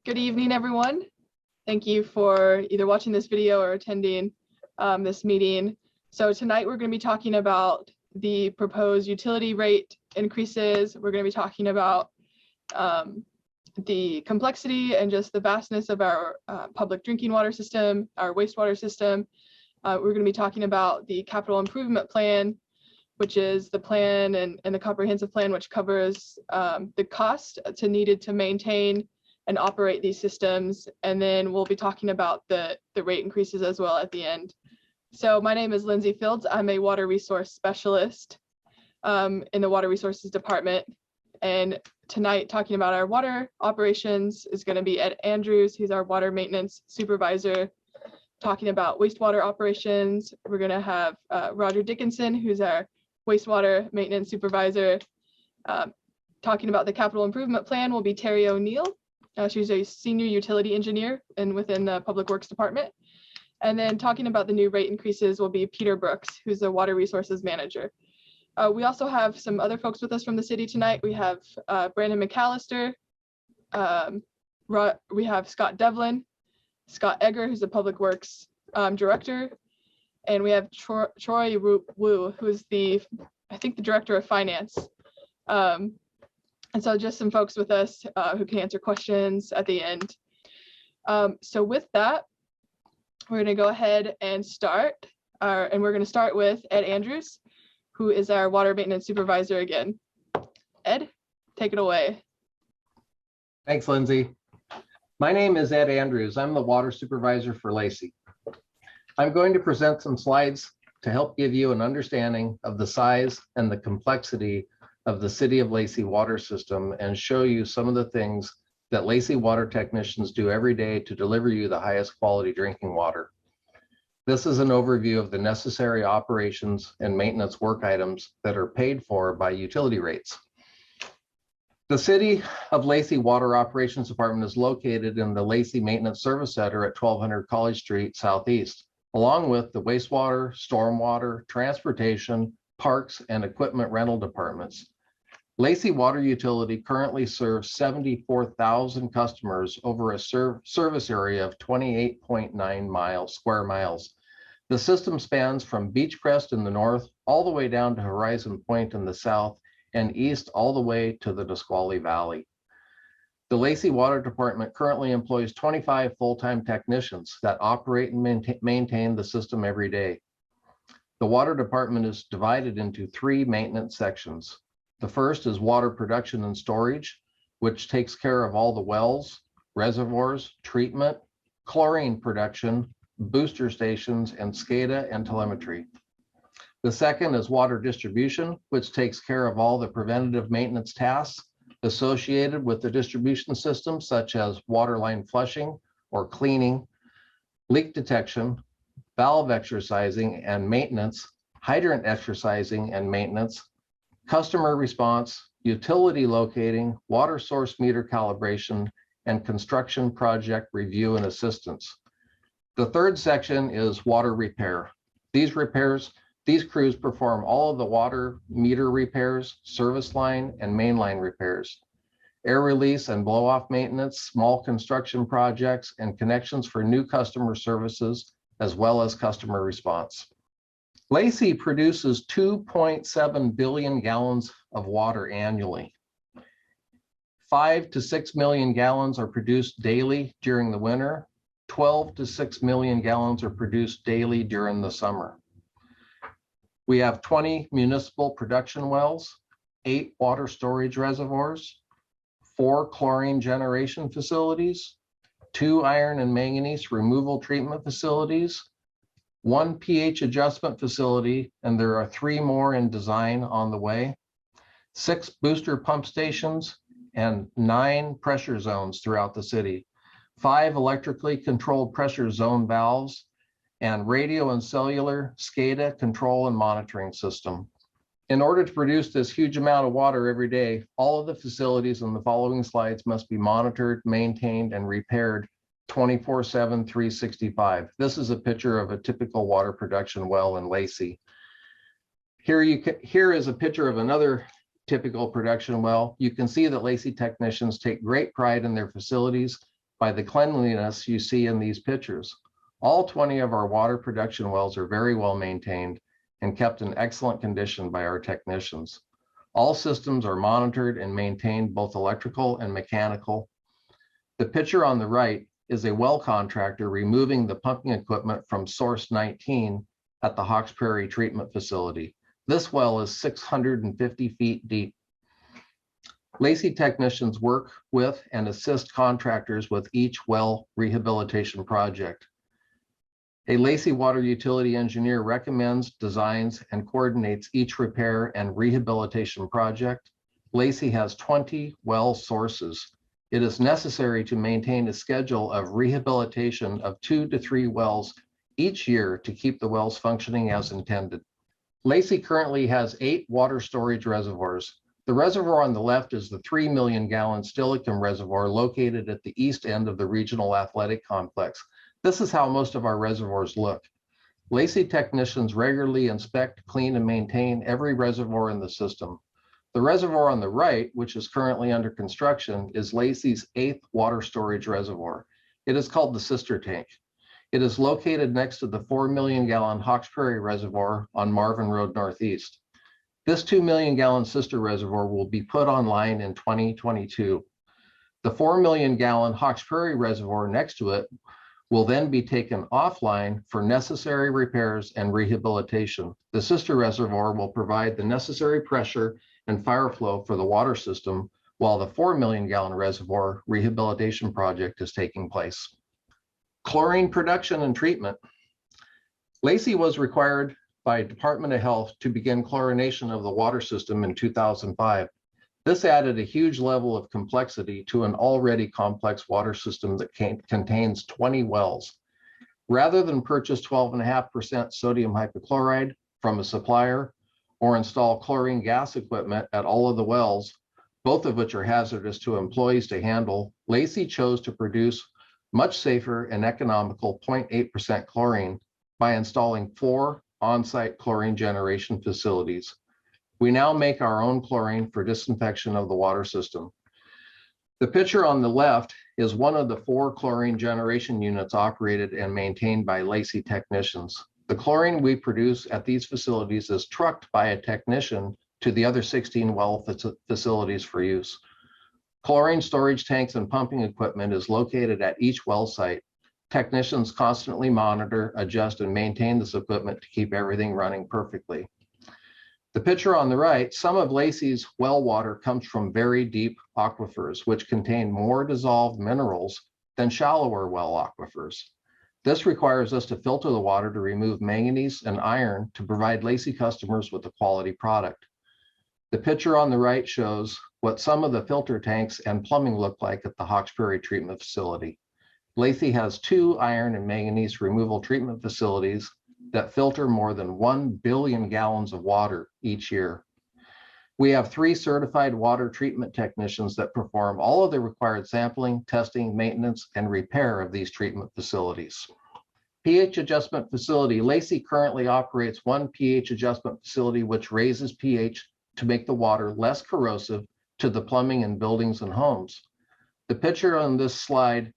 Good evening, everyone. Thank you for either watching this video or attending this meeting. So tonight we're going to be talking about the proposed utility rate increases. We're going to be talking about the complexity and just the vastness of our public drinking water system, our wastewater system. We're going to be talking about the capital improvement plan, which is the plan and the comprehensive plan, which covers the cost needed to maintain and operate these systems. And then we'll be talking about the rate increases as well at the end. So my name is Lindsay Fields. I'm a water resource specialist in the Water Resources Department. And tonight, talking about our water operations is going to be Ed Andrews. He's our water maintenance supervisor. Talking about wastewater operations, we're going to have Roger Dickinson, who's our wastewater maintenance supervisor. Talking about the capital improvement plan will be Terry O'Neill. She's a senior utility engineer within the Public Works Department. And then talking about the new rate increases will be Peter Brooks, who's the water resources manager. We also have some other folks with us from the city tonight. We have Brandon McAllister. We have Scott Devlin, Scott Egger, who's the Public Works director. And we have Troy Wu, who's I think the director of finance. And so just some folks with us who can answer questions at the end. So with that, we're going to go ahead and start. And we're going to start with Ed Andrews, who is our water maintenance supervisor again. Ed, take it away. Thanks, Lindsay. My name is Ed Andrews. I'm the water supervisor for Lacey. I'm going to present some slides to help give you an understanding of the size and the complexity of the City of Lacey water system and show you some of the things that Lacey water technicians do every day to deliver you the highest quality drinking water. This is an overview of the necessary operations and maintenance work items that are paid for by utility rates. The City of Lacey Water Operations Department is located in the Lacey Maintenance Service Center at 1200 College Street Southeast, along with the wastewater, stormwater, transportation, parks, and equipment rental departments. Lacey Water Utility currently serves 74,000 customers over a service area of 28.9 square miles. The system spans from Beechcrest in the north all the way down to Horizon Point in the south and east all the way to the Nisqually Valley. The Lacey Water Department currently employs 25 full-time technicians that operate and maintain the system every day. The water department is divided into 3 maintenance sections. The first is water production and storage, which takes care of all the wells, reservoirs, treatment, chlorine production, booster stations, and SCADA and telemetry. The second is water distribution, which takes care of all the preventative maintenance tasks associated with the distribution system, such as water line flushing or cleaning, leak detection, valve exercising and maintenance, hydrant exercising and maintenance, customer response, utility locating, water source meter calibration, and construction project review and assistance. The third section is water repair. These crews perform all of the water meter repairs, service line and mainline repairs, air release and blow off maintenance, small construction projects, and connections for new customer services, as well as customer response. Lacey produces 2.7 billion gallons of water annually. 5 to 6 million gallons are produced daily during the winter. 12 to 6 million gallons are produced daily during the summer. We have 20 municipal production wells, 8 water storage reservoirs, 4 chlorine generation facilities, 2 iron and manganese removal treatment facilities, 1 pH adjustment facility, and there are 3 more in design on the way, 6 booster pump stations, and 9 pressure zones throughout the city, 5 electrically controlled pressure zone valves, and radio and cellular SCADA control and monitoring system. In order to produce this huge amount of water every day, all of the facilities in the following slides must be monitored, maintained, and repaired 24/7, 365. This is a picture of a typical water production well in Lacey. Here is a picture of another typical production well. You can see that Lacey technicians take great pride in their facilities by the cleanliness you see in these pictures. All 20 of our water production wells are very well maintained and kept in excellent condition by our technicians. All systems are monitored and maintained, both electrical and mechanical. The picture on the right is a well contractor removing the pumping equipment from source 19 at the Hawks Prairie treatment facility. This well is 650 feet deep. Lacey technicians work with and assist contractors with each well rehabilitation project. A Lacey water utility engineer recommends, designs, and coordinates each repair and rehabilitation project. Lacey has 20 well sources. It is necessary to maintain a schedule of rehabilitation of 2 to 3 wells each year to keep the wells functioning as intended. Lacey currently has 8 water storage reservoirs. The reservoir on the left is the 3 million gallon Stillicum reservoir located at the east end of the regional athletic complex. This is how most of our reservoirs look. Lacey technicians regularly inspect, clean, and maintain every reservoir in the system. The reservoir on the right, which is currently under construction, is Lacey's 8th water storage reservoir. It is called the sister tank. It is located next to the 4 million gallon Hawks Prairie reservoir on Marvin Road Northeast. This 2 million gallon sister reservoir will be put online in 2022. The 4 million gallon Hawks Prairie reservoir next to it will then be taken offline for necessary repairs and rehabilitation. The sister reservoir will provide the necessary pressure and fire flow for the water system, while the 4 million gallon reservoir rehabilitation project is taking place. Chlorine production and treatment. Lacey was required by Department of Health to begin chlorination of the water system in 2005. This added a huge level of complexity to an already complex water system that contains 20 wells. Rather than purchase 12.5% sodium hypochlorite from a supplier or install chlorine gas equipment at all of the wells, both of which are hazardous to employees to handle, Lacey chose to produce much safer and economical 0.8% chlorine by installing 4 on-site chlorine generation facilities. We now make our own chlorine for disinfection of the water system. The picture on the left is one of the 4 chlorine generation units operated and maintained by Lacey technicians. The chlorine we produce at these facilities is trucked by a technician to the other 16 well facilities for use. Chlorine storage tanks and pumping equipment is located at each well site. Technicians constantly monitor, adjust, and maintain this equipment to keep everything running perfectly. The picture on the right, some of Lacey's well water comes from very deep aquifers, which contain more dissolved minerals than shallower well aquifers. This requires us to filter the water to remove manganese and iron to provide Lacey customers with a quality product. The picture on the right shows what some of the filter tanks and plumbing look like at the Hawks Prairie treatment facility. Lacey has 2 iron and manganese removal treatment facilities that filter more than 1 billion gallons of water each year. We have 3 certified water treatment technicians that perform all of the required sampling, testing, maintenance, and repair of these treatment facilities. pH adjustment facility. Lacey currently operates 1 pH adjustment facility which raises pH to make the water less corrosive to the plumbing in buildings and homes. The picture on this slide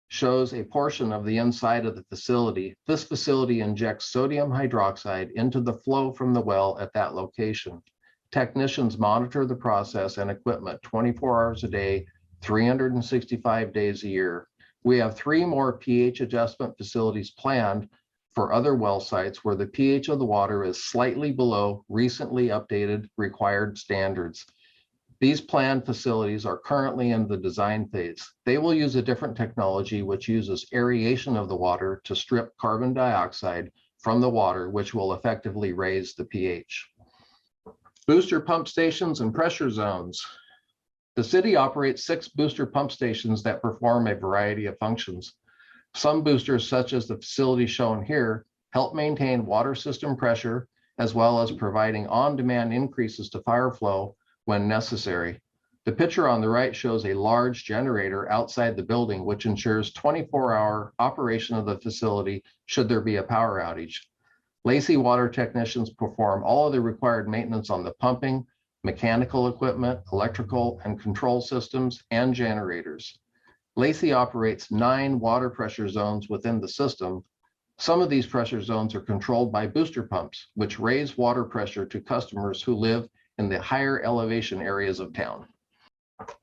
shows a portion of the inside of the facility. This facility injects sodium hydroxide into the flow from the well at that location. Technicians monitor the process and equipment 24 hours a day, 365 days a year. We have 3 more pH adjustment facilities planned for other well sites where the pH of the water is slightly below recently updated required standards. These planned facilities are currently in the design phase. They will use a different technology which uses aeration of the water to strip carbon dioxide from the water, which will effectively raise the pH. Booster pump stations and pressure zones. The city operates 6 booster pump stations that perform a variety of functions. Some boosters, such as the facility shown here, help maintain water system pressure, as well as providing on-demand increases to fire flow when necessary. The picture on the right shows a large generator outside the building, which ensures 24-hour operation of the facility should there be a power outage. Lacey water technicians perform all of the required maintenance on the pumping, mechanical equipment, electrical and control systems, and generators. Lacey operates 9 water pressure zones within the system. Some of these pressure zones are controlled by booster pumps, which raise water pressure to customers who live in the higher elevation areas of town.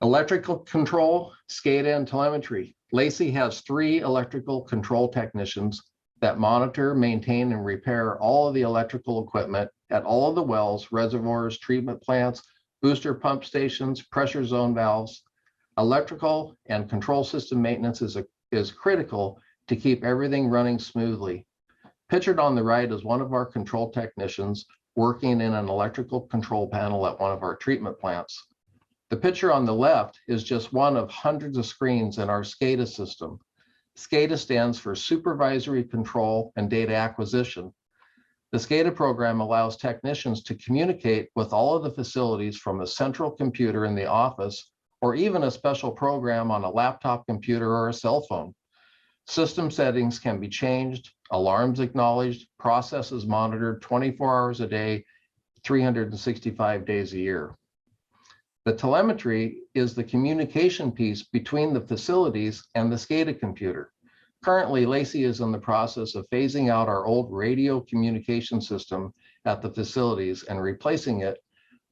Electrical control, SCADA, and telemetry. Lacey has 3 electrical control technicians that monitor, maintain, and repair all of the electrical equipment at all of the wells, reservoirs, treatment plants, booster pump stations, pressure zone valves. Electrical and control system maintenance is critical to keep everything running smoothly. Pictured on the right is one of our control technicians working in an electrical control panel at one of our treatment plants. The picture on the left is just one of hundreds of screens in our SCADA system. SCADA stands for Supervisory Control and Data Acquisition. The SCADA program allows technicians to communicate with all of the facilities from a central computer in the office or even a special program on a laptop computer or a cell phone. System settings can be changed, alarms acknowledged, processes monitored 24 hours a day, 365 days a year. The telemetry is the communication piece between the facilities and the SCADA computer. Currently, Lacey is in the process of phasing out our old radio communication system at the facilities and replacing it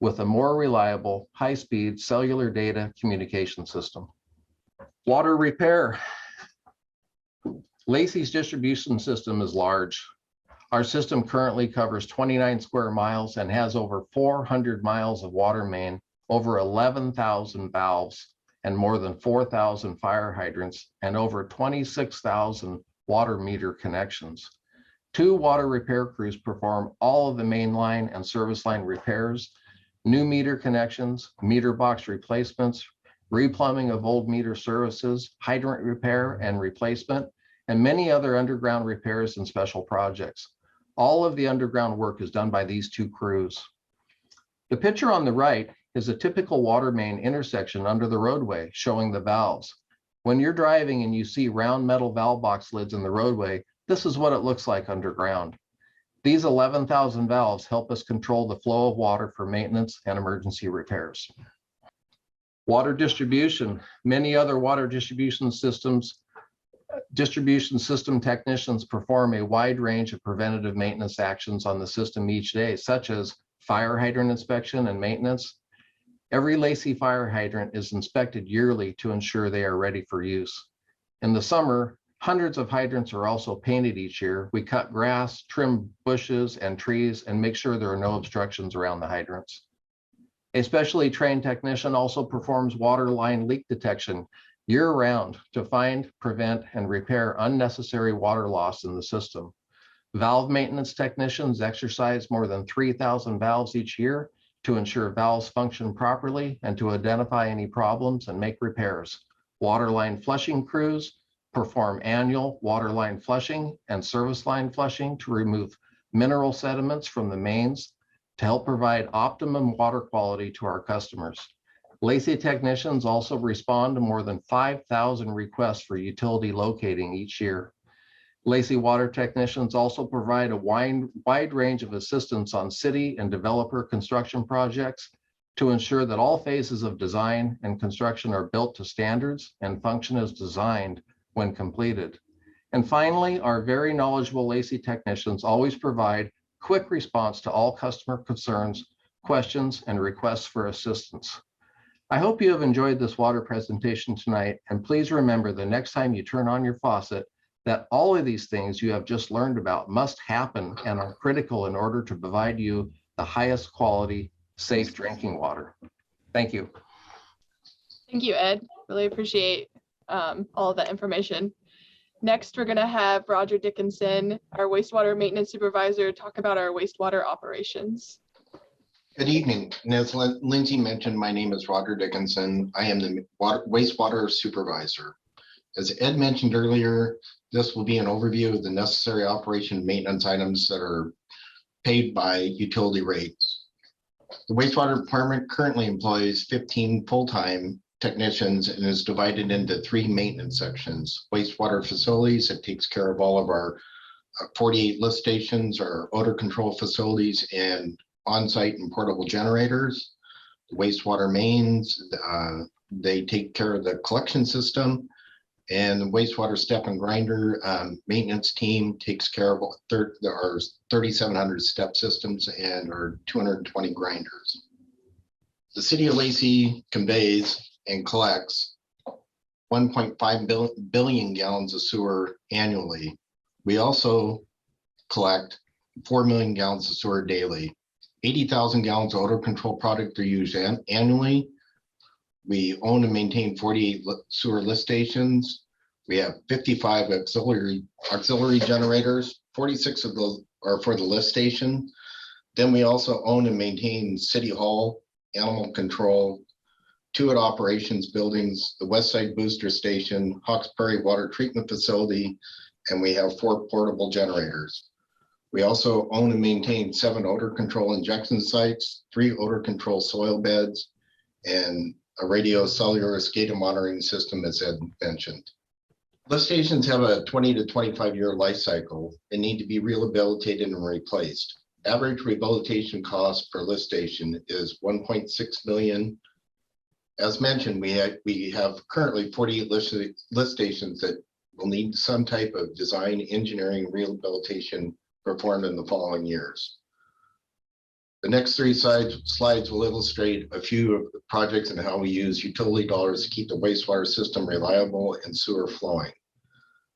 with a more reliable, high-speed cellular data communication system. Water repair. Lacey's distribution system is large. Our system currently covers 29 square miles and has over 400 miles of water main, over 11,000 valves, and more than 4,000 fire hydrants, and over 26,000 water meter connections. 2 water repair crews perform all of the main line and service line repairs, new meter connections, meter box replacements, replumbing of old meter services, hydrant repair and replacement, and many other underground repairs and special projects. All of the underground work is done by these 2 crews. The picture on the right is a typical water main intersection under the roadway showing the valves. When you're driving and you see round metal valve box lids in the roadway, this is what it looks like underground. These 11,000 valves help us control the flow of water for maintenance and emergency repairs. Water distribution. Many other water distribution system technicians perform a wide range of preventative maintenance actions on the system each day, such as fire hydrant inspection and maintenance. Every Lacey fire hydrant is inspected yearly to ensure they are ready for use. In the summer, hundreds of hydrants are also painted each year. We cut grass, trim bushes and trees, and make sure there are no obstructions around the hydrants. A specially trained technician also performs water line leak detection year-round to find, prevent, and repair unnecessary water loss in the system. Valve maintenance technicians exercise more than 3,000 valves each year to ensure valves function properly and to identify any problems and make repairs. Water line flushing crews perform annual water line flushing and service line flushing to remove mineral sediments from the mains to help provide optimum water quality to our customers. Lacey technicians also respond to more than 5,000 requests for utility locating each year. Lacey water technicians also provide a wide range of assistance on city and developer construction projects to ensure that all phases of design and construction are built to standards and function as designed when completed. And finally, our very knowledgeable Lacey technicians always provide quick response to all customer concerns, questions, and requests for assistance. I hope you have enjoyed this water presentation tonight, and please remember the next time you turn on your faucet that all of these things you have just learned about must happen and are critical in order to provide you the highest quality, safe drinking water. Thank you. Thank you, Ed. Really appreciate all of that information. Next, we're going to have Roger Dickinson, our wastewater maintenance supervisor, talk about our wastewater operations. Good evening. And as Lindsay mentioned, my name is Roger Dickinson. I am the wastewater supervisor. As Ed mentioned earlier, this will be an overview of the necessary operation and maintenance items that are paid by utility rates. The wastewater department currently employs 15 full-time technicians and is divided into 3 maintenance sections. Wastewater facilities, that takes care of all of our 48 lift stations, our odor control facilities, and on-site and portable generators. The wastewater mains, they take care of the collection system. And the wastewater step and grinder maintenance team takes care of our 3,700 step systems and our 220 grinders. The city of Lacey conveys and collects 1.5 billion gallons of sewer annually. We also collect 4 million gallons of sewer daily. 80,000 gallons of odor control product are used annually. We own and maintain 48 sewer lift stations. We have 55 auxiliary generators. 46 of those are for the lift station. Then we also own and maintain City Hall, animal control, 2 at operations buildings, the West Side Booster Station, Hawks Prairie Water Treatment Facility, and we have 4 portable generators. We also own and maintain 7 odor control injection sites, 3 odor control soil beds, and a radio cellular SCADA monitoring system, as Ed mentioned. Lift stations have a 20 to 25 year life cycle and need to be rehabilitated and replaced. Average rehabilitation cost per lift station is $1.6 million. As mentioned, we have currently 48 lift stations that will need some type of design, engineering, rehabilitation performed in the following years. The next 3 slides will illustrate a few of the projects and how we use utility dollars to keep the wastewater system reliable and sewer flowing.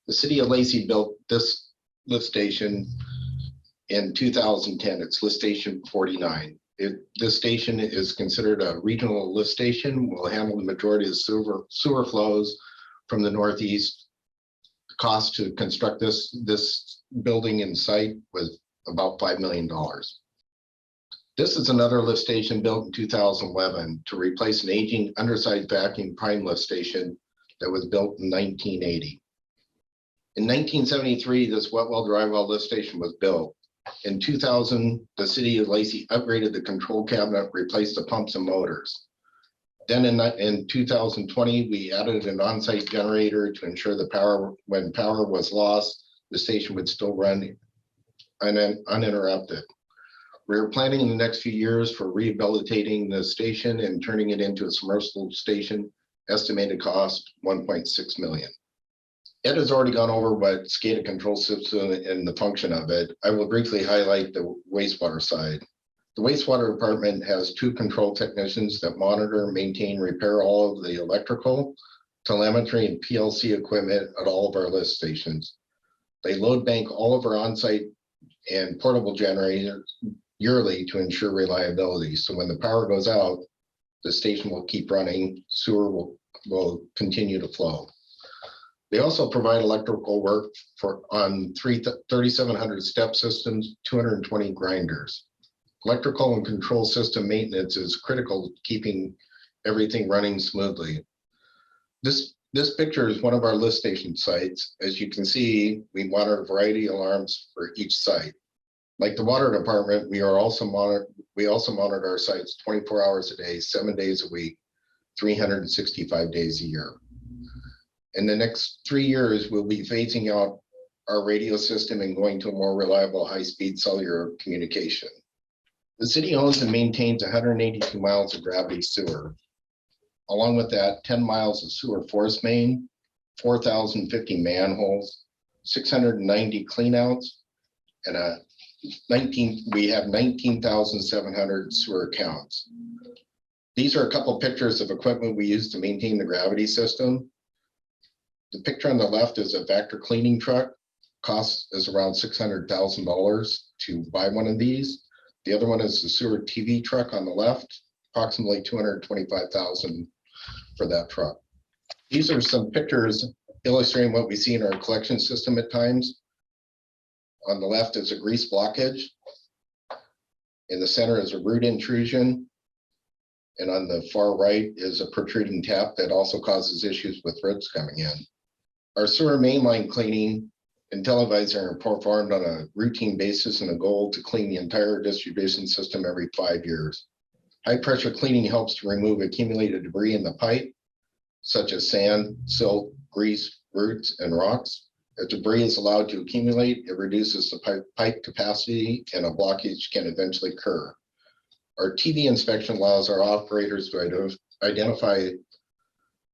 The city of Lacey built this lift station in 2010. It's lift station 49. This station is considered a regional lift station, will handle the majority of the sewer flows from the northeast. The cost to construct this building and site was about $5 million. This is another lift station built in 2011 to replace an aging undersized vacuum prime lift station that was built in 1980. In 1973, this wet well dry well lift station was built. In 2000, the city of Lacey upgraded the control cabinet, replaced the pumps and motors. Then in 2020, we added an on-site generator to ensure the power, when power was lost, the station would still run uninterrupted. We're planning in the next few years for rehabilitating the station and turning it into a submersible station. Estimated cost $1.6 million. Ed has already gone over what SCADA control system and the function of it. I will briefly highlight the wastewater side. The wastewater department has 2 control technicians that monitor, maintain, repair all of the electrical, telemetry, and PLC equipment at all of our lift stations. They load bank all of our on-site and portable generators yearly to ensure reliability. So when the power goes out, the station will keep running, sewer will continue to flow. They also provide electrical work on 3,700 step systems, 220 grinders. Electrical and control system maintenance is critical to keeping everything running smoothly. This picture is one of our lift station sites. As you can see, we monitor a variety of alarms for each site. Like the water department, we also monitor our sites 24 hours a day, 7 days a week, 365 days a year. In the next 3 years, we'll be phasing out our radio system and going to a more reliable high-speed cellular communication. The city owns and maintains 182 miles of gravity sewer. Along with that, 10 miles of sewer force main, 4,050 manholes, 690 cleanouts, and we have 19,700 sewer accounts. These are a couple pictures of equipment we use to maintain the gravity system. The picture on the left is a Vector cleaning truck. Cost is around $600,000 to buy one of these. The other one is the sewer TV truck on the left, approximately $225,000 for that truck. These are some pictures illustrating what we see in our collection system at times. On the left is a grease blockage. In the center is a root intrusion. And on the far right is a protruding tap that also causes issues with roots coming in. Our sewer mainline cleaning and televising are performed on a routine basis and a goal to clean the entire distribution system every 5 years. High pressure cleaning helps to remove accumulated debris in the pipe, such as sand, silt, grease, roots, and rocks. If debris is allowed to accumulate, it reduces the pipe capacity and a blockage can eventually occur. Our TV inspection allows our operators to identify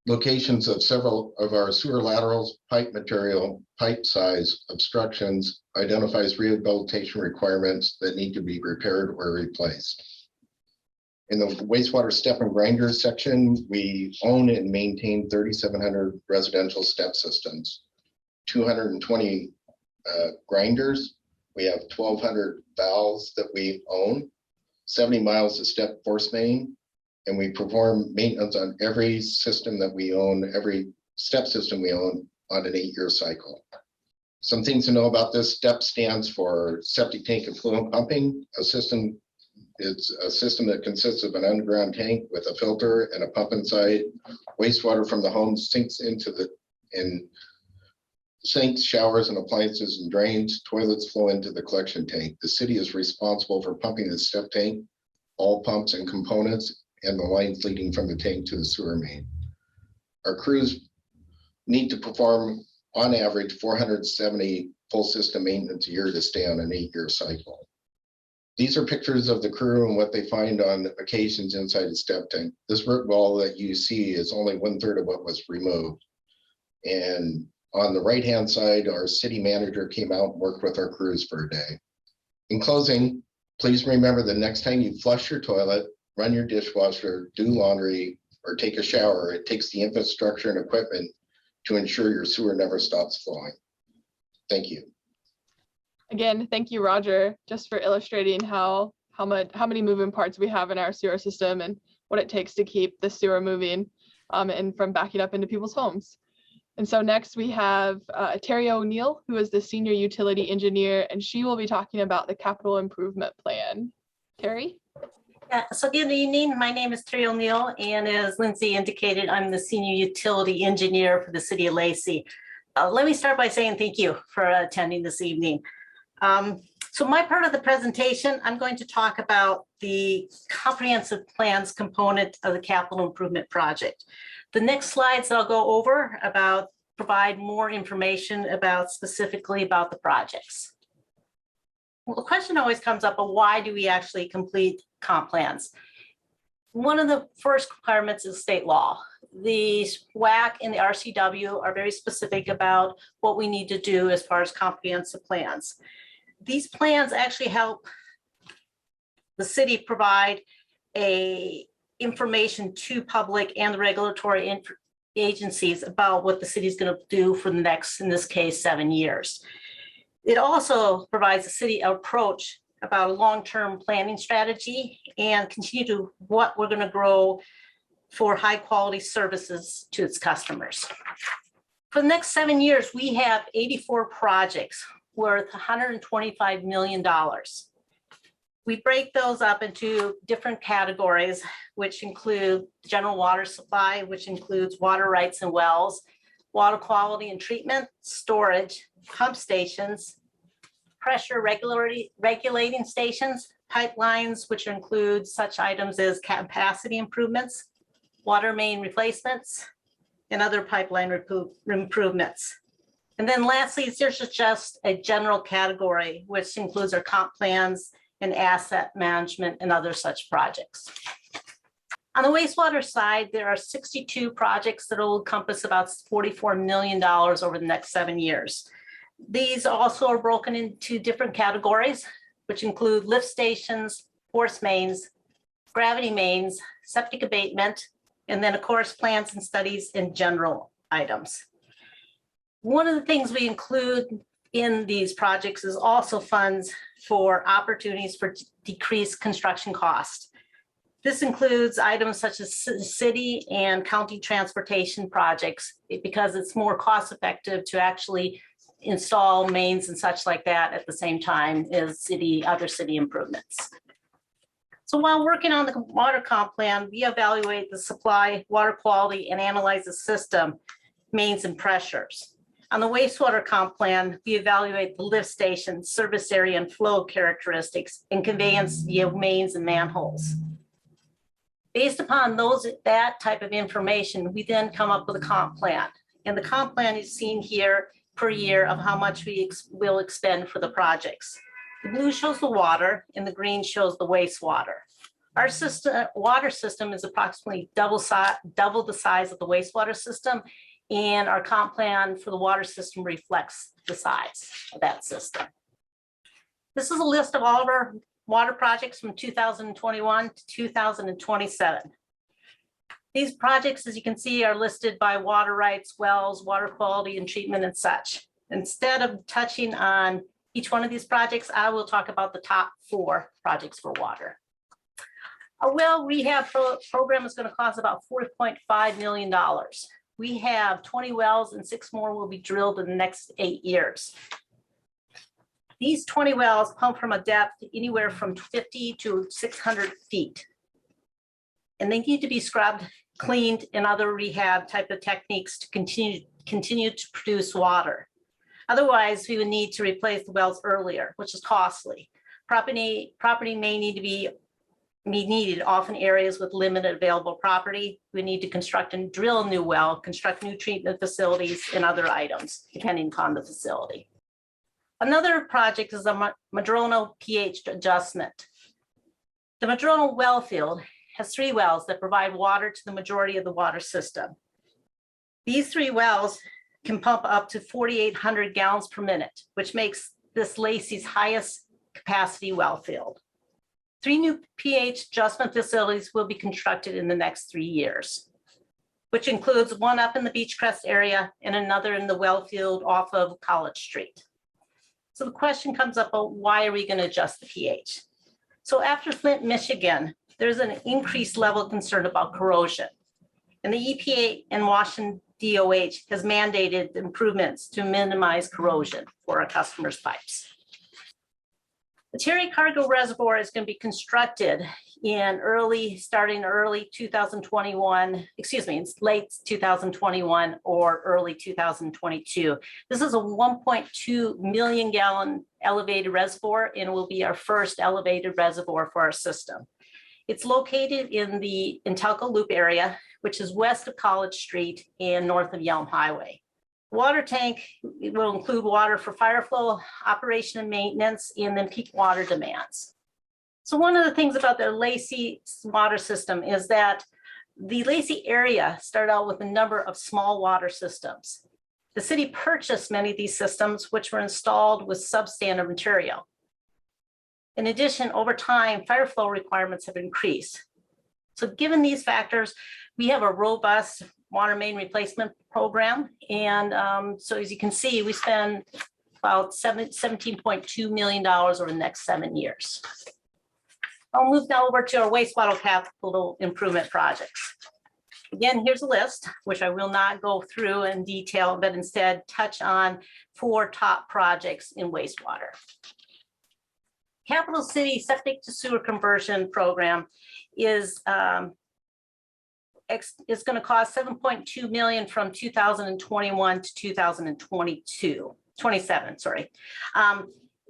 locations of several of our sewer laterals, pipe material, pipe size, obstructions, identifies rehabilitation requirements that need to be repaired or replaced. In the wastewater step and grinder section, we own and maintain 3,700 residential step systems, 220 grinders. We have 1,200 valves that we own, 70 miles of step force main, and we perform maintenance on every system that we own, every step system we own on an 8-year cycle. Some things to know about this: STEP stands for septic tank effluent pumping. It's a system that consists of an underground tank with a filter and a pump inside. Wastewater from the home sinks into sinks, showers, and appliances and drains. Toilets flow into the collection tank. The city is responsible for pumping the step tank, all pumps and components, and the lines leading from the tank to the sewer main. Our crews need to perform, on average, 470 full system maintenance a year to stay on an 8-year cycle. These are pictures of the crew and what they find on occasions inside the step tank. This root wall that you see is only 1/3 of what was removed. And on the right-hand side, our city manager came out and worked with our crews for a day. In closing, please remember the next time you flush your toilet, run your dishwasher, do laundry, or take a shower, it takes the infrastructure and equipment to ensure your sewer never stops flowing. Thank you. Again, thank you, Roger, just for illustrating how many moving parts we have in our sewer system and what it takes to keep the sewer moving and from backing up into people's homes. And so next we have Terry O'Neill, who is the Senior Utility Engineer, and she will be talking about the capital improvement plan. Terry? Yeah, so good evening. My name is Terry O'Neill, and as Lindsay indicated, I'm the Senior Utility Engineer for the City of Lacey. Let me start by saying thank you for attending this evening. So my part of the presentation, I'm going to talk about the comprehensive plans component of the capital improvement project. The next slides that I'll go over provide more information specifically about the projects. Well, the question always comes up of why do we actually complete comp plans? One of the first requirements is state law. The WAC and the RCW are very specific about what we need to do as far as comprehensive plans. These plans actually help the city provide information to public and the regulatory agencies about what the city is going to do for the next, in this case, 7 years. It also provides the city an approach about a long-term planning strategy and continue to what we're going to grow for high-quality services to its customers. For the next 7 years, we have 84 projects worth $125 million. We break those up into different categories, which include general water supply, which includes water rights and wells, water quality and treatment, storage, pump stations, pressure regulating stations, pipelines, which include such items as capacity improvements, water main replacements, and other pipeline improvements. And then lastly, there's just a general category, which includes our comp plans and asset management and other such projects. On the wastewater side, there are 62 projects that will encompass about $44 million over the next 7 years. These also are broken into different categories, which include lift stations, force mains, gravity mains, septic abatement, and then of course, plans and studies and general items. One of the things we include in these projects is also funds for opportunities for decreased construction costs. This includes items such as city and county transportation projects because it's more cost effective to actually install mains and such like that at the same time as other city improvements. So while working on the water comp plan, we evaluate the supply, water quality, and analyze the system, mains, and pressures. On the wastewater comp plan, we evaluate the lift station, service area, and flow characteristics, and conveyance via mains and manholes. Based upon that type of information, we then come up with a comp plan. And the comp plan is seen here per year of how much we will expend for the projects. The blue shows the water and the green shows the wastewater. Our system, water system is approximately double the size of the wastewater system, and our comp plan for the water system reflects the size of that system. This is a list of all of our water projects from 2021 to 2027. These projects, as you can see, are listed by water rights, wells, water quality and treatment and such. Instead of touching on each one of these projects, I will talk about the top 4 projects for water. A well rehab program is going to cost about $4.5 million. We have 20 wells and 6 more will be drilled in the next 8 years. These 20 wells pump from a depth anywhere from 50 to 600 feet. And they need to be scrubbed, cleaned, and other rehab type of techniques to continue to produce water. Otherwise, we would need to replace the wells earlier, which is costly. Property may need to be needed often areas with limited available property. We need to construct and drill a new well, construct new treatment facilities and other items, depending upon the facility. Another project is a MADRONA pH adjustment. The MADRONA well field has 3 wells that provide water to the majority of the water system. These 3 wells can pump up to 4,800 gallons per minute, which makes this Lacey's highest capacity well field. 3 new pH adjustment facilities will be constructed in the next 3 years, which includes one up in the Beechcrest area and another in the well field off of College Street. So the question comes up, well, why are we going to adjust the pH? So after Flint, Michigan, there's an increased level of concern about corrosion. And the EPA and Washington DOH has mandated improvements to minimize corrosion for our customers' pipes. The Terry CARGIL Reservoir is going to be constructed in starting early 2021, it's late 2021 or early 2022. This is a 1.2 million gallon elevated reservoir and will be our first elevated reservoir for our system. It's located in the Intelco Loop area, which is west of College Street and north of Yelm Highway. Water tank will include water for fire flow, operation and maintenance, and then peak water demands. So one of the things about the Lacey water system is that the Lacey area started out with a number of small water systems. The city purchased many of these systems, which were installed with substandard material. In addition, over time, fire flow requirements have increased. So given these factors, we have a robust water main replacement program. And so as you can see, we spend about $17.2 million over the next 7 years. I'll move now over to our wastewater capital improvement projects. Again, here's a list, which I will not go through in detail, but instead touch on 4 top projects in wastewater. Capital City Septic to Sewer Conversion Program is going to cost $7.2 million from 2021 to 2027.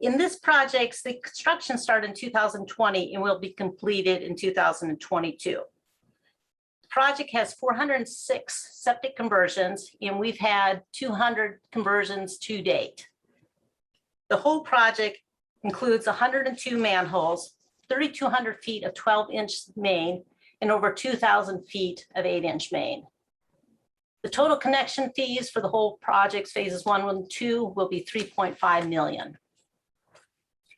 In this project, the construction started in 2020 and will be completed in 2022. The project has 406 septic conversions, and we've had 200 conversions to date. The whole project includes 102 manholes, 3,200 feet of 12-inch main, and over 2,000 feet of 8-inch main. The total connection fees for the whole project, phases 1 and 2, will be $3.5 million.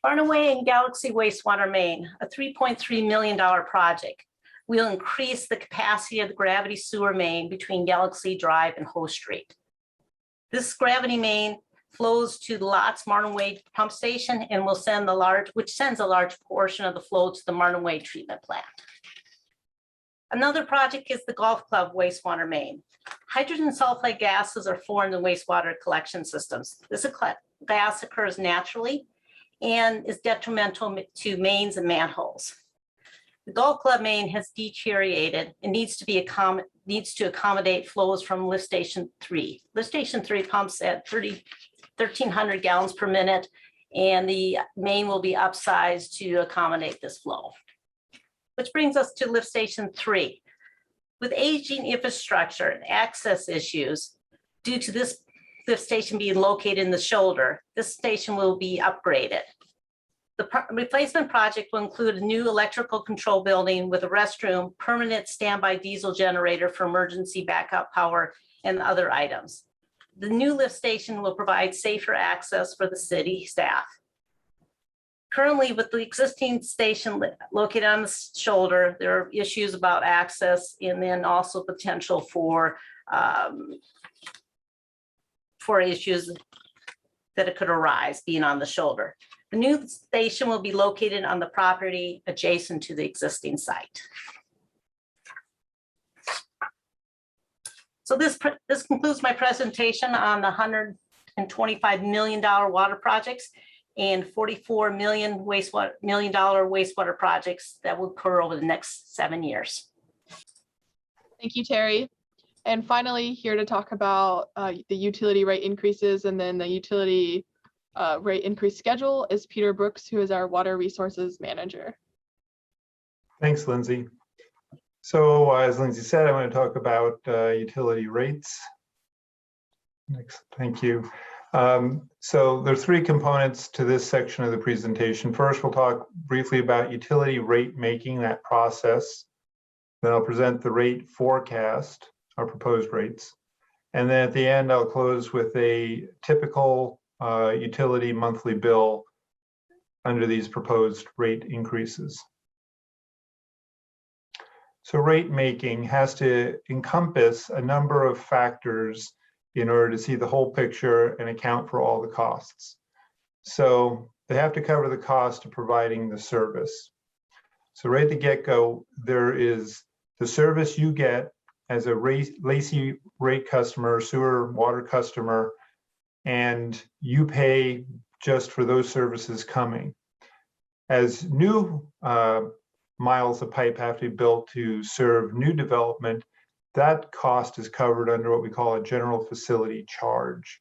Barnaway and Galaxy Wastewater Main, a $3.3 million project, will increase the capacity of the gravity sewer main between Galaxy Drive and Ho Street. This gravity main flows to the Lots Martin Way pump station and will send which sends a large portion of the flow to the Martin Way treatment plant. Another project is the Golf Club wastewater main. Hydrogen sulfide gases are formed in wastewater collection systems. This gas occurs naturally and is detrimental to mains and manholes. The Golf Club main has deteriorated and needs to accommodate flows from Lift Station 3. Lift Station 3 pumps at 1,300 gallons per minute, and the main will be upsized to accommodate this flow. Which brings us to Lift Station 3. With aging infrastructure and access issues, due to this lift station being located in the shoulder, this station will be upgraded. The replacement project will include a new electrical control building with a restroom, permanent standby diesel generator for emergency backup power, and other items. The new lift station will provide safer access for the city staff. Currently, with the existing station located on the shoulder, there are issues about access and then also potential for issues that it could arise being on the shoulder. The new station will be located on the property adjacent to the existing site. So this concludes my presentation on the $125 million water projects and $44 million wastewater projects that will occur over the next 7 years. Thank you, Terry. And finally, here to talk about the utility rate increases and then the utility rate increase schedule is Peter Brooks, who is our Water Resources Manager. Thanks, Lindsay. So as Lindsay said, I want to talk about utility rates. Next, thank you. So there are 3 components to this section of the presentation. First, we'll talk briefly about utility rate making, that process. Then I'll present the rate forecast, our proposed rates. And then at the end, I'll close with a typical utility monthly bill under these proposed rate increases. So rate making has to encompass a number of factors in order to see the whole picture and account for all the costs. So they have to cover the cost of providing the service. So right at the get-go, there is the service you get as a Lacey rate customer, sewer water customer, and you pay just for those services coming. As new miles of pipe have to be built to serve new development, that cost is covered under what we call a general facility charge.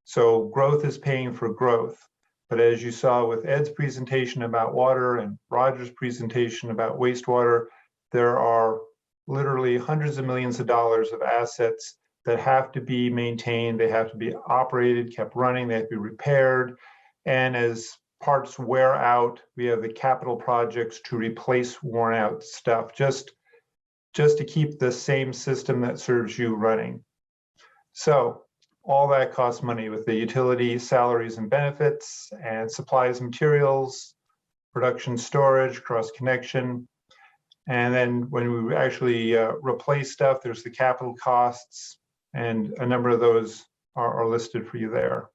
So growth is paying for growth. But as you saw with Ed's presentation about water and Roger's presentation about wastewater, there are literally hundreds of millions of dollars of assets that have to be maintained. They have to be operated, kept running, they have to be repaired. And as parts wear out, we have the capital projects to replace worn out stuff, just to keep the same system that serves you running. So all that costs money with the utility salaries and benefits and supplies, materials, production, storage, cross connection. And then when we actually replace stuff, there's the capital costs, and a number of those are listed for you there.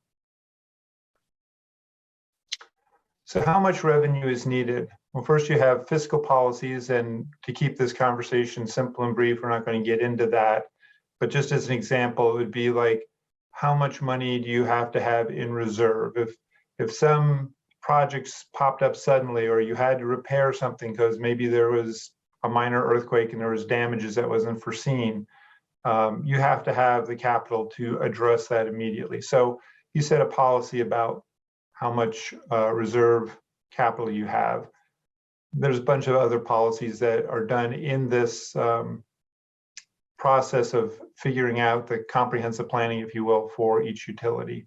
So how much revenue is needed? Well, first you have fiscal policies, and to keep this conversation simple and brief, we're not going to get into that. But just as an example, it would be like, how much money do you have to have in reserve? If some projects popped up suddenly, or you had to repair something because maybe there was a minor earthquake and there was damages that wasn't foreseen, you have to have the capital to address that immediately. So you set a policy about how much reserve capital you have. There's a bunch of other policies that are done in this process of figuring out the comprehensive planning, if you will, for each utility.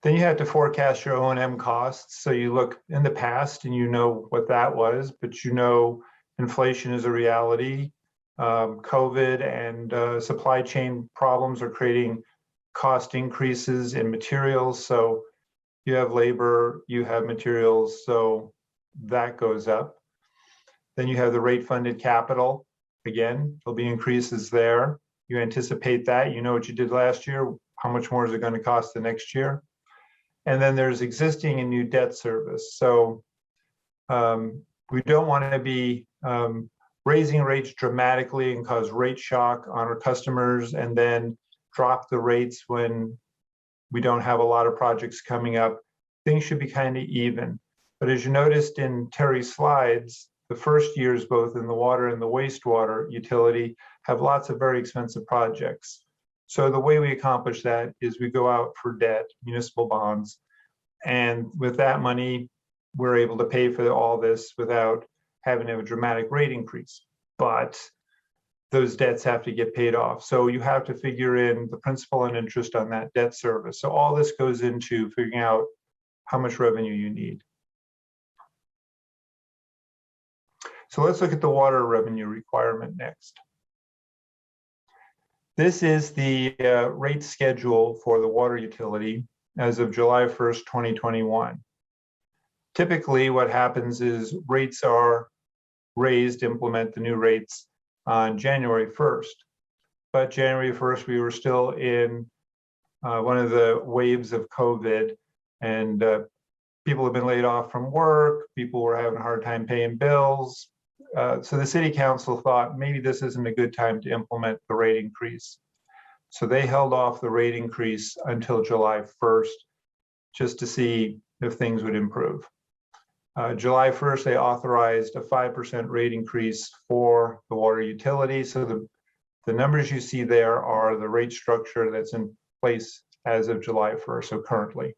Then you have to forecast your O&M costs. So you look in the past and you know what that was, but you know inflation is a reality. COVID and supply chain problems are creating cost increases in materials. So you have labor, you have materials, so that goes up. Then you have the rate funded capital. Again, there'll be increases there. You anticipate that, you know what you did last year, how much more is it going to cost the next year? And then there's existing and new debt service. So we don't want to be raising rates dramatically and cause rate shock on our customers and then drop the rates when we don't have a lot of projects coming up. Things should be kind of even. But as you noticed in Terry's slides, the first years, both in the water and the wastewater utility, have lots of very expensive projects. So the way we accomplish that is we go out for debt, municipal bonds, and with that money, we're able to pay for all this without having to have a dramatic rate increase. But those debts have to get paid off. So you have to figure in the principal and interest on that debt service. So all this goes into figuring out how much revenue you need. So let's look at the water revenue requirement next. This is the rate schedule for the water utility as of July 1st, 2021. Typically, what happens is rates are raised, implement the new rates on January 1st. But January 1st, we were still in one of the waves of COVID, and people have been laid off from work. People were having a hard time paying bills. So the city council thought maybe this isn't a good time to implement the rate increase. So they held off the rate increase until July 1st, just to see if things would improve. July 1st, they authorized a 5% rate increase for the water utility. So the numbers you see there are the rate structure that's in place as of July 1st, so currently.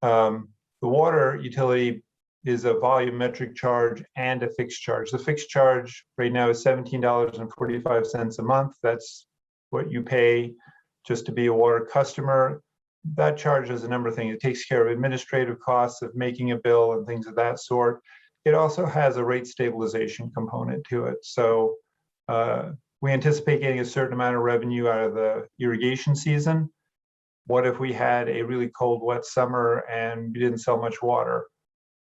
The water utility is a volumetric charge and a fixed charge. The fixed charge right now is $17.45 a month. That's what you pay just to be a water customer. That charge does a number of things. It takes care of administrative costs of making a bill and things of that sort. It also has a rate stabilization component to it. So we anticipate getting a certain amount of revenue out of the irrigation season. What if we had a really cold, wet summer and we didn't sell much water?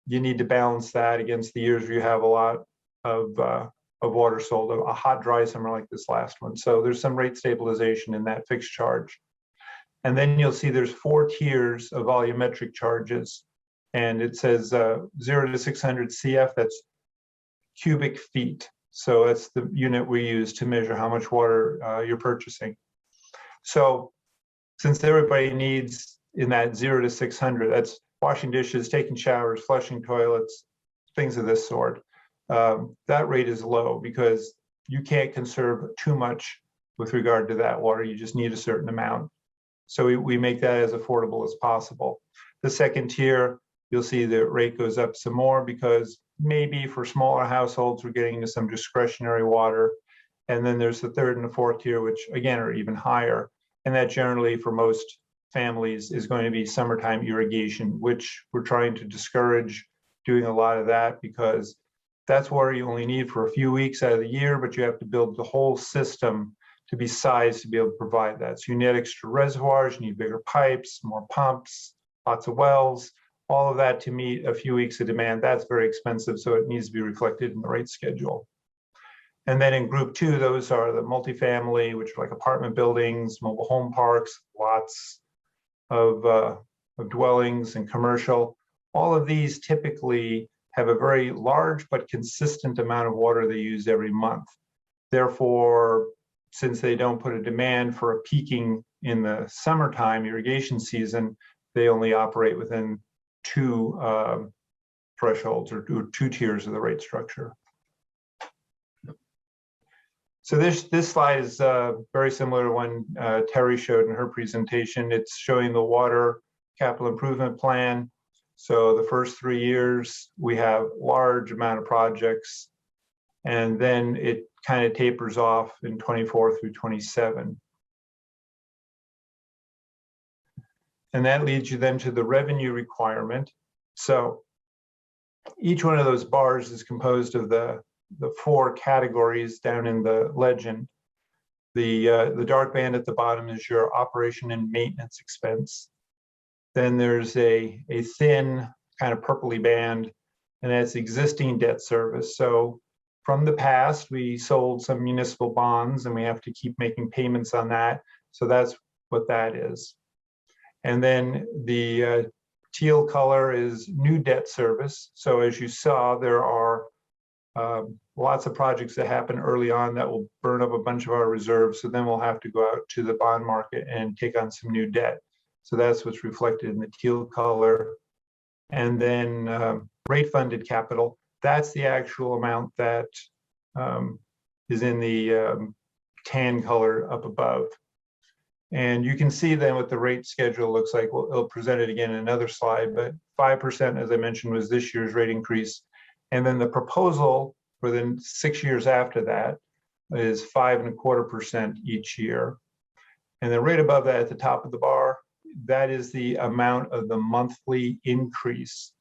You need to balance that against the years where you have a lot of water sold, a hot, dry summer like this last one. So there's some rate stabilization in that fixed charge. And then you'll see there's 4 tiers of volumetric charges. And it says 0 to 600 CF, that's cubic feet. So that's the unit we use to measure how much water you're purchasing. So since everybody needs in that 0 to 600, that's washing dishes, taking showers, flushing toilets, things of this sort, that rate is low because you can't conserve too much with regard to that water. You just need a certain amount. So we make that as affordable as possible. The second tier, you'll see the rate goes up some more because maybe for smaller households, we're getting into some discretionary water. And then there's the third and the fourth tier, which again are even higher. And that generally for most families is going to be summertime irrigation, which we're trying to discourage doing a lot of that because that's water you only need for a few weeks out of the year, but you have to build the whole system to be sized to be able to provide that. So you need extra reservoirs, you need bigger pipes, more pumps, lots of wells, all of that to meet a few weeks of demand. That's very expensive, so it needs to be reflected in the rate schedule. And then in group 2, those are the multifamily, which are like apartment buildings, mobile home parks, lots of dwellings and commercial. All of these typically have a very large but consistent amount of water they use every month. Therefore, since they don't put a demand for a peaking in the summertime irrigation season, they only operate within 2 thresholds or 2 tiers of the rate structure. So this slide is very similar to one Terry showed in her presentation. It's showing the water capital improvement plan. So the first 3 years, we have large amount of projects, and then it kind of tapers off in 24 through 27. And that leads you then to the revenue requirement. So each one of those bars is composed of the 4 categories down in the legend. The dark band at the bottom is your operation and maintenance expense. Then there's a thin kind of purpley band, and that's existing debt service. So from the past, we sold some municipal bonds and we have to keep making payments on that. So that's what that is. And then the teal color is new debt service. So as you saw, there are lots of projects that happen early on that will burn up a bunch of our reserves. So then we'll have to go out to the bond market and take on some new debt. So that's what's reflected in the teal color. And then rate funded capital, that's the actual amount that is in the tan color up above. And you can see then what the rate schedule looks like. Well, it'll present it again in another slide, but 5%, as I mentioned, was this year's rate increase. And then the proposal for the 6 years after that is 5.25% each year. And then right above that at the top of the bar, that is the amount of the monthly increase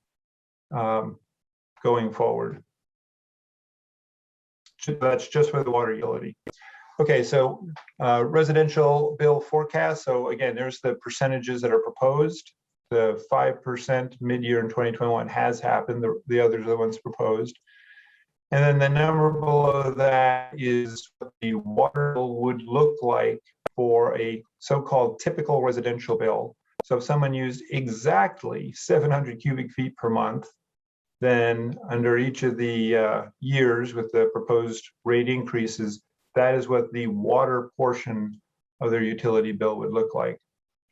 going forward. That's just for the water utility. Okay, so residential bill forecast. So again, there's the percentages that are proposed. The 5% mid-year in 2021 has happened. The others are the ones proposed. And then the number below that is what the water bill would look like for a so-called typical residential bill. So if someone used exactly 700 cubic feet per month, then under each of the years with the proposed rate increases, that is what the water portion of their utility bill would look like.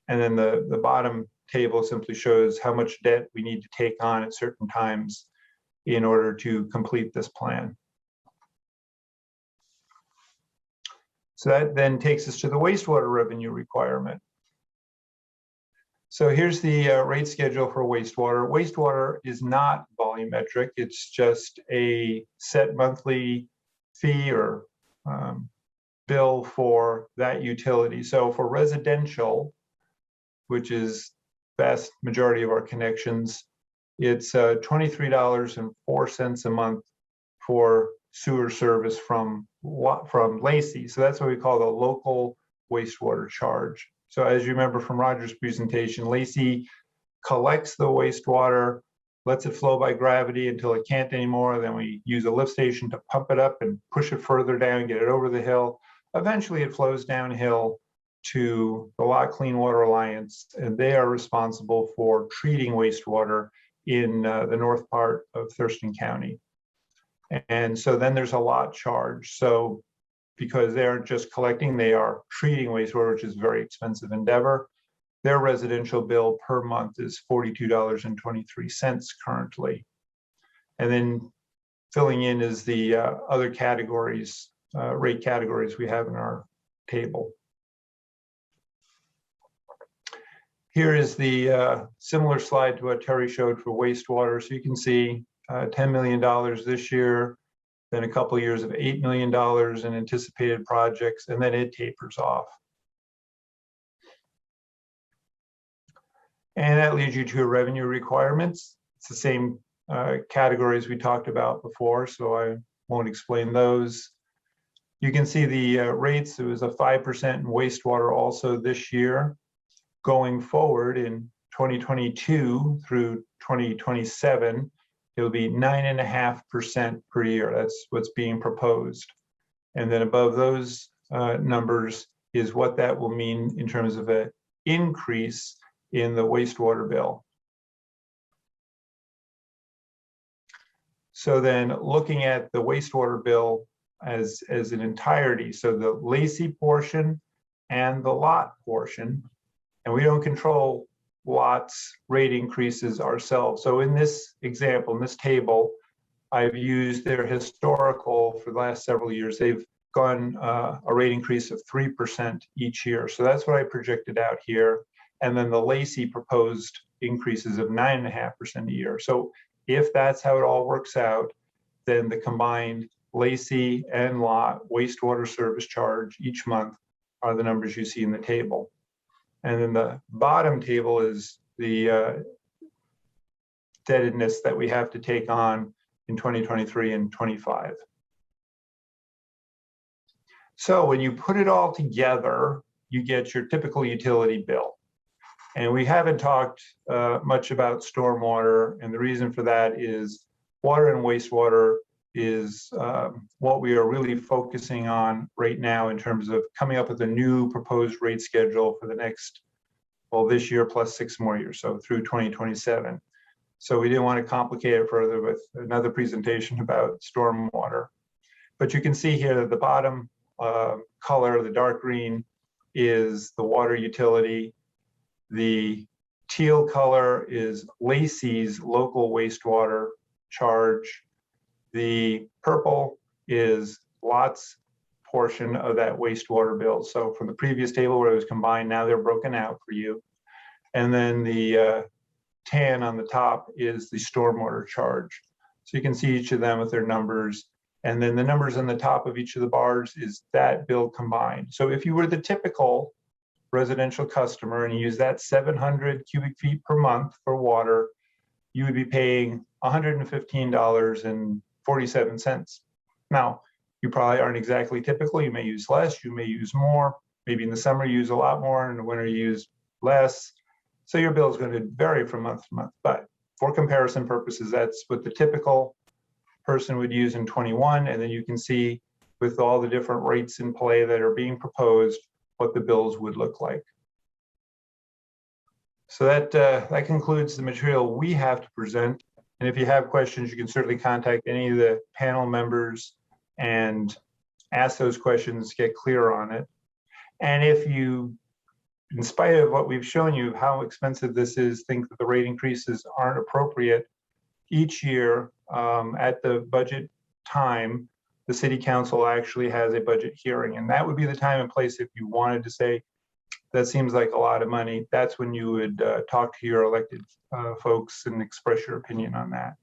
And then the bottom table simply shows how much debt we need to take on at certain times in order to complete this plan. So that then takes us to the wastewater revenue requirement. So here's the rate schedule for wastewater. Wastewater is not volumetric. It's just a set monthly fee or bill for that utility. So for residential, which is vast majority of our connections, it's $23.04 a month for sewer service from Lacey. So that's what we call the local wastewater charge. So as you remember from Roger's presentation, Lacey collects the wastewater, lets it flow by gravity until it can't anymore. Then we use a lift station to pump it up and push it further down, get it over the hill. Eventually it flows downhill to the Lot Clean Water Alliance, and they are responsible for treating wastewater in the north part of Thurston County. And so then there's a lot charge. So because they aren't just collecting, they are treating wastewater, which is a very expensive endeavor. Their residential bill per month is $42.23 currently. And then filling in is the other categories, rate categories we have in our table. Here is the similar slide to what Terry showed for wastewater. So you can see $10 million this year, then a couple of years of $8 million in anticipated projects, and then it tapers off. And that leads you to revenue requirements. It's the same categories we talked about before, so I won't explain those. You can see the rates. It was a 5% in wastewater also this year. Going forward in 2022 through 2027, it'll be 9.5% per year. That's what's being proposed. And then above those numbers is what that will mean in terms of an increase in the wastewater bill. So then looking at the wastewater bill as an entirety, so the Lacey portion and the lot portion, and we don't control lots rate increases ourselves. So in this example, in this table, I've used their historical for the last several years. They've gone a rate increase of 3% each year. So that's what I projected out here. And then the Lacey proposed increases of 9.5% a year. So if that's how it all works out, then the combined Lacey and lot wastewater service charge each month are the numbers you see in the table. And then the bottom table is the indebtedness that we have to take on in 2023 and 25. So when you put it all together, you get your typical utility bill. And we haven't talked much about stormwater, and the reason for that is water and wastewater is what we are really focusing on right now in terms of coming up with a new proposed rate schedule for the next, well, this year plus 6 more years, so through 2027. So we didn't want to complicate it further with another presentation about stormwater. But you can see here that the bottom color, the dark green, is the water utility. The teal color is Lacey's local wastewater charge. The purple is Lot's portion of that wastewater bill. So from the previous table where it was combined, now they're broken out for you. And then the tan on the top is the stormwater charge. So you can see each of them with their numbers. And then the numbers on the top of each of the bars is that bill combined. So if you were the typical residential customer and you use that 700 cubic feet per month for water, you would be paying $115.47. Now, You probably aren't exactly typical. You may use less, you may use more. Maybe in the summer you use a lot more, in the winter you use less. So your bill is going to vary from month to month. But for comparison purposes, that's what the typical person would use in 21. And then you can see with all the different rates in play that are being proposed, what the bills would look like. So that concludes the material we have to present. And if you have questions, you can certainly contact any of the panel members and ask those questions, get clear on it. And if you, in spite of what we've shown you, how expensive this is, think that the rate increases aren't appropriate, each year at the budget time, the city council actually has a budget hearing. And that would be the time and place if you wanted to say, that seems like a lot of money. That's when you would talk to your elected folks and express your opinion on that.